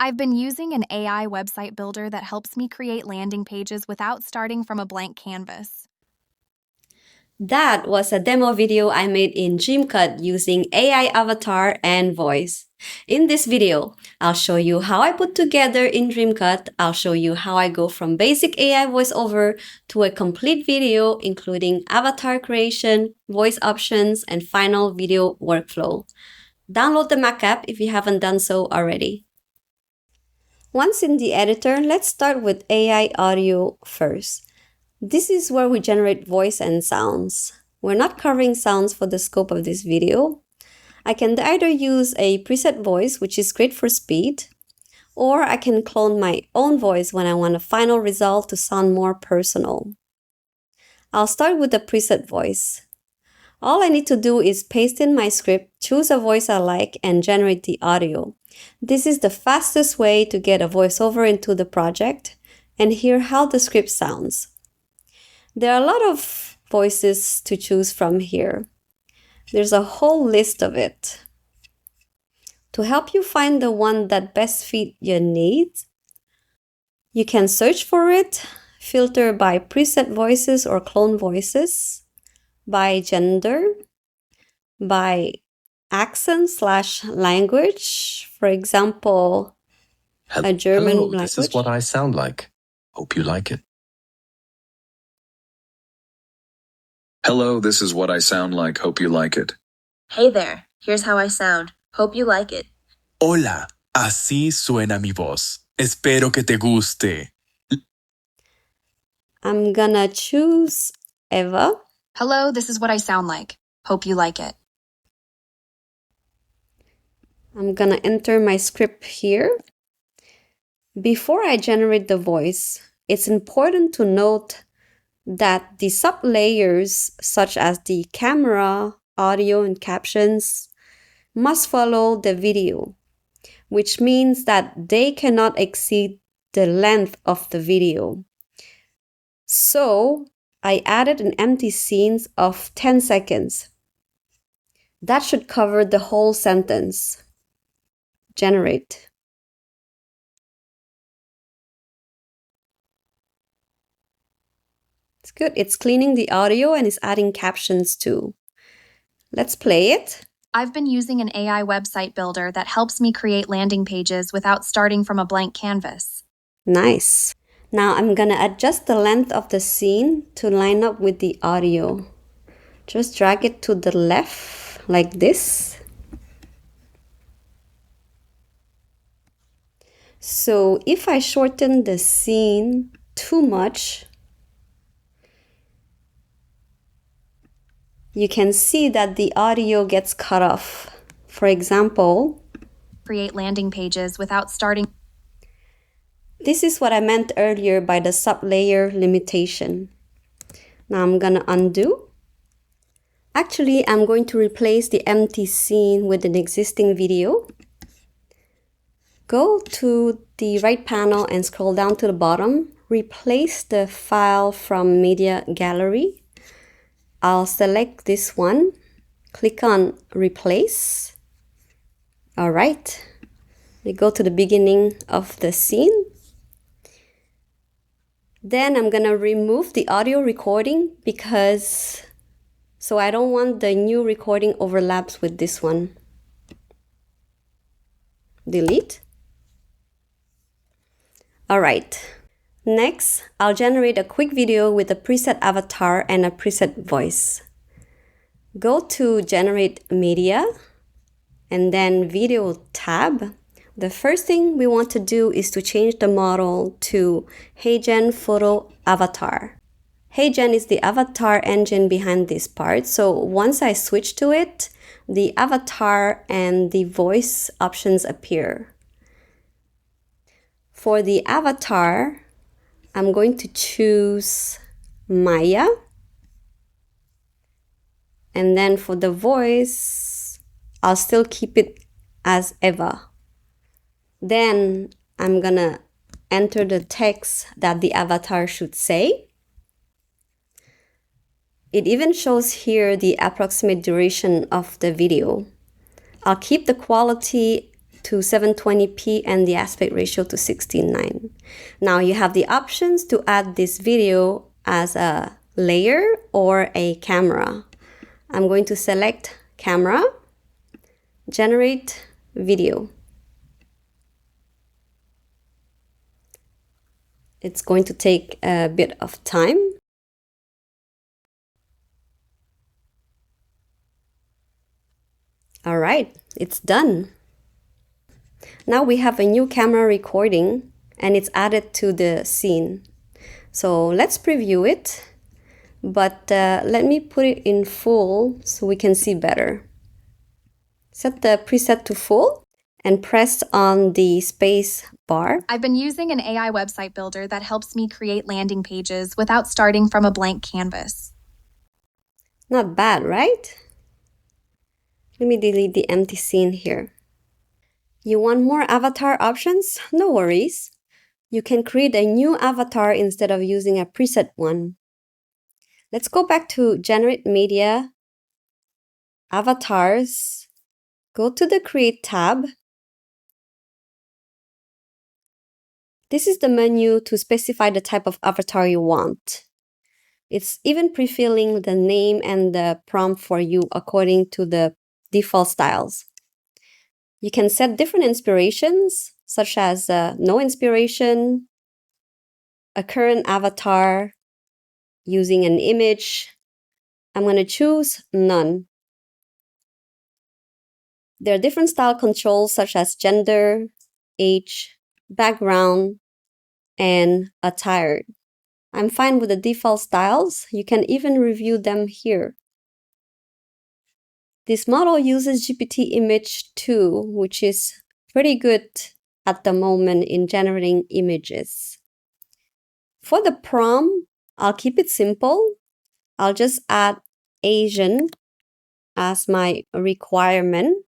I've been using an AI website builder that helps me create landing pages without starting from a blank canvas. That was a demo video I made in DreamCut using AI avatar and voice. In this video, I'll show you how I put together in DreamCut. I'll show you how I go from basic AI voiceover to a complete video including avatar creation, voice options, and final video workflow. Download the Mac app if you haven't done so already. Once in the editor, let's start with AI audio first. This is where we generate voice and sounds. We're not covering sounds for the scope of this video. I can either use a preset voice, which is great for speed, or I can clone my own voice when I want a final result to sound more personal. I'll start with the preset voice. All I need to do is paste in my script, choose a voice I like, and generate the audio. This is the fastest way to get a voiceover into the project and hear how the script sounds. There are a lot of voices to choose from here. There's a whole list of it. To help you find the one that best fits your needs, you can search for it, filter by preset voices or clone voices, by gender, by accent/language. For example, a German Hello, language. this is what I sound like. Hope you like it. Hello, this is what I sound like. Hope you like it. Hey there, here's how I sound. Hope you like it. Hola, así suena mi voz. Espero que te guste. I'm gonna choose Eva. Hello, this is what I sound like. Hope you like it. I'm gonna enter my script here. Before I generate the voice, it's important to note that the sublayers, such as the camera, audio, and captions, must follow the video, which means that they cannot exceed the length of the video. So I added an empty scene of 10 seconds. That should cover the whole sentence. Generate. It's good. It's cleaning the audio and is adding captions too. Let's play it. I've been using an AI website builder that helps me create landing pages without starting from a blank canvas. Nice. Now I'm gonna adjust the length of the scene to line up with the audio. Just drag it to the left like this. So if I shorten the scene too much, you can see that the audio gets cut off. For example, Create landing pages without starting. this is what I meant earlier by the sublayer limitation. Now I'm gonna undo. Actually, I'm going to replace the empty scene with an existing video. Go to the right panel and scroll down to the bottom. Replace the file from Media Gallery. I'll select this one, click on Replace. All right, we go to the beginning of the scene. Then I'm gonna remove the audio recording so I don't want the new recording overlaps with this one. Delete. All right. Next, I'll generate a quick video with a preset avatar and a preset voice. Go to Generate Media and then Video tab. The first thing we want to do is to change the model to HeyGen Photo Avatar. HeyGen is the avatar engine behind this part, so once I switch to it, the avatar and the voice options appear. For the avatar, I'm going to choose Maya. And then for the voice, I'll still keep it as Eva. Then I'm gonna enter the text that the avatar should say. It even shows here the approximate duration of the video. I'll keep the quality to 720p and the aspect ratio to 16:9. Now you have the options to add this video as a layer or a camera. I'm going to select camera, generate video. It's going to take a bit of time. All right, it's done. Now we have a new camera recording and it's added to the scene. So let's preview it, but let me put it in full so we can see better. Set the preset to full and press on the space bar. I've been using an AI website builder that helps me create landing pages without starting from a blank canvas. Not bad, right? Let me delete the empty scene here. You want more avatar options? No worries. You can create a new avatar instead of using a preset one. Let's go back to Generate Media, Avatars, go to the Create tab. This is the menu to specify the type of avatar you want. It's even pre-filling the name and the prompt for you according to the default styles. You can set different inspirations, such as no inspiration, a current avatar, using an image. I'm going to choose none. There are different style controls such as gender, age, background, and attire. I'm fine with the default styles. You can even review them here. This model uses GPT Image 2, which is pretty good at the moment in generating images. For the prompt, I'll keep it simple. I'll just add Asian as my requirement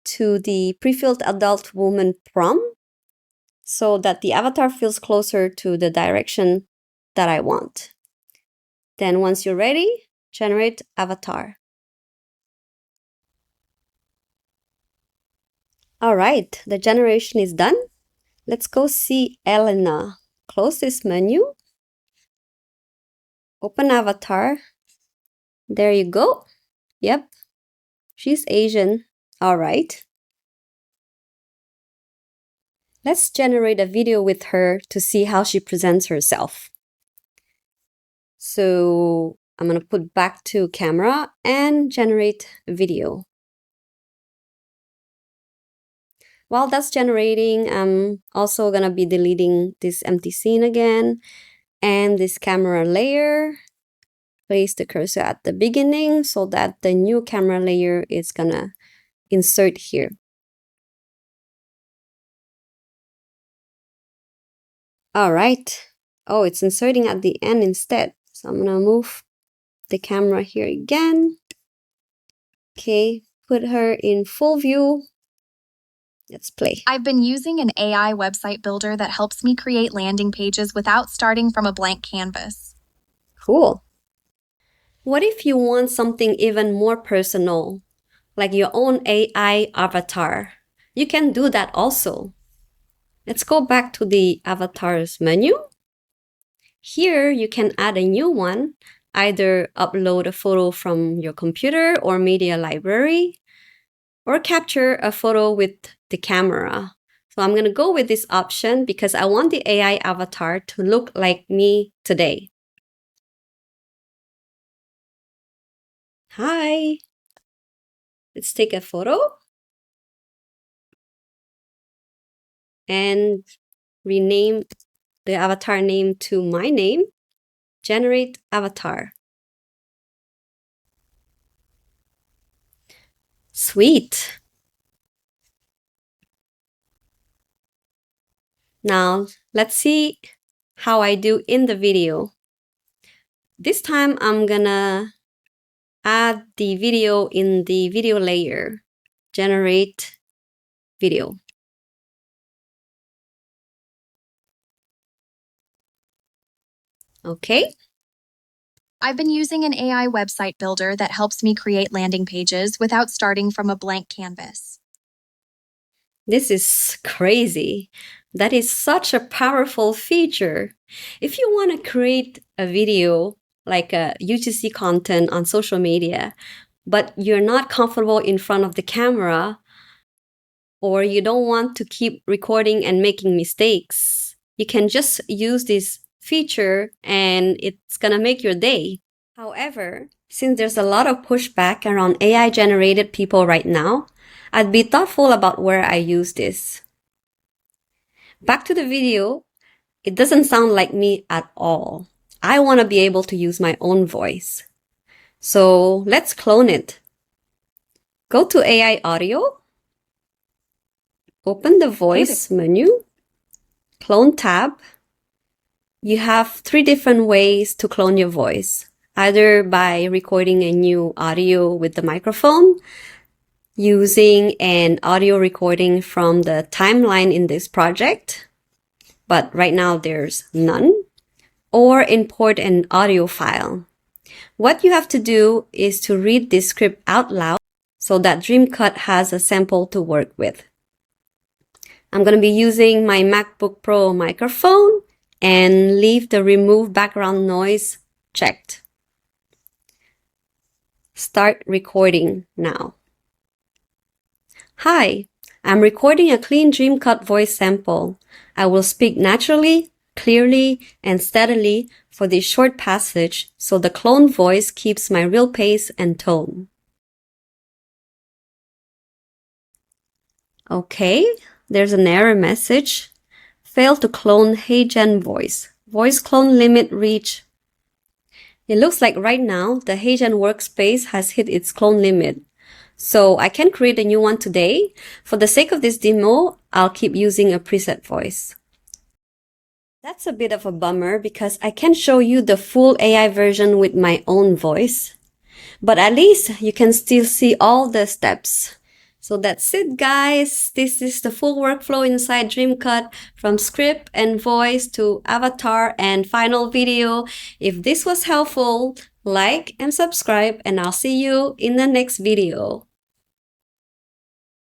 to the pre-filled adult woman prompt so that the avatar feels closer to the direction that I want. Then once you're ready, generate avatar. All right, the generation is done. Let's go see Elena. Close this menu. Open avatar. There you go. Yep, she's Asian. All right. Let's generate a video with her to see how she presents herself. So I'm going to put back to camera and generate video. While that's generating, I'm also going to be deleting this empty scene again and this camera layer. Place the cursor at the beginning so that the new camera layer is going to insert here. All right. Oh, it's inserting at the end instead. So I'm going to move the camera here again. Okay, put her in full view. Let's play. I've been using an AI website builder that helps me create landing pages without starting from a blank canvas. Cool. What if you want something even more personal, like your own AI avatar? You can do that also. Let's go back to the avatars menu. Here, you can add a new one, either upload a photo from your computer or media library, or capture a photo with the camera. So I'm going to go with this option because I want the AI avatar to look like me today. Hi. Let's take a photo and rename the avatar name to my name. Generate avatar. Sweet. Now, let's see how I do in the video. This time, I'm gonna add the video in the video layer. Generate video. Okay. I've been using an AI website builder that helps me create landing pages without starting from a blank canvas. This is crazy. That is such a powerful feature. If you want to create a video like a UGC content on social media, but you're not comfortable in front of the camera, or you don't want to keep recording and making mistakes, you can just use this feature and it's gonna make your day. However, since there's a lot of pushback around AI generated people right now, I'd be thoughtful about where I use this. Back to the video, it doesn't sound like me at all. I want to be able to use my own voice. So let's clone it. Go to AI Audio, open the Voice menu, Clone tab. You have 3 different ways to clone your voice, either by recording a new audio with the microphone, using an audio recording from the timeline in this project, but right now there's none, or import an audio file. What you have to do is to read this script out loud so that DreamCut has a sample to work with. I'm going to be using my MacBook Pro microphone and leave the remove background noise checked. Start recording now. Hi, I'm recording a clean DreamCut voice sample. I will speak naturally, clearly, and steadily for this short passage so the clone voice keeps my real pace and tone. Okay, there's an error message. Failed to clone HeyGen voice. Voice clone limit reach. It looks like right now the HeyGen workspace has hit its clone limit. So I can create a new one today. For the sake of this demo, I'll keep using a preset voice. That's a bit of a bummer because I can show you the full AI version with my own voice. But at least you can still see all the steps. So that's it, guys. This is the full workflow inside DreamCut, from script and voice to avatar and final video. If this was helpful, like and subscribe, and I'll see you in the next video.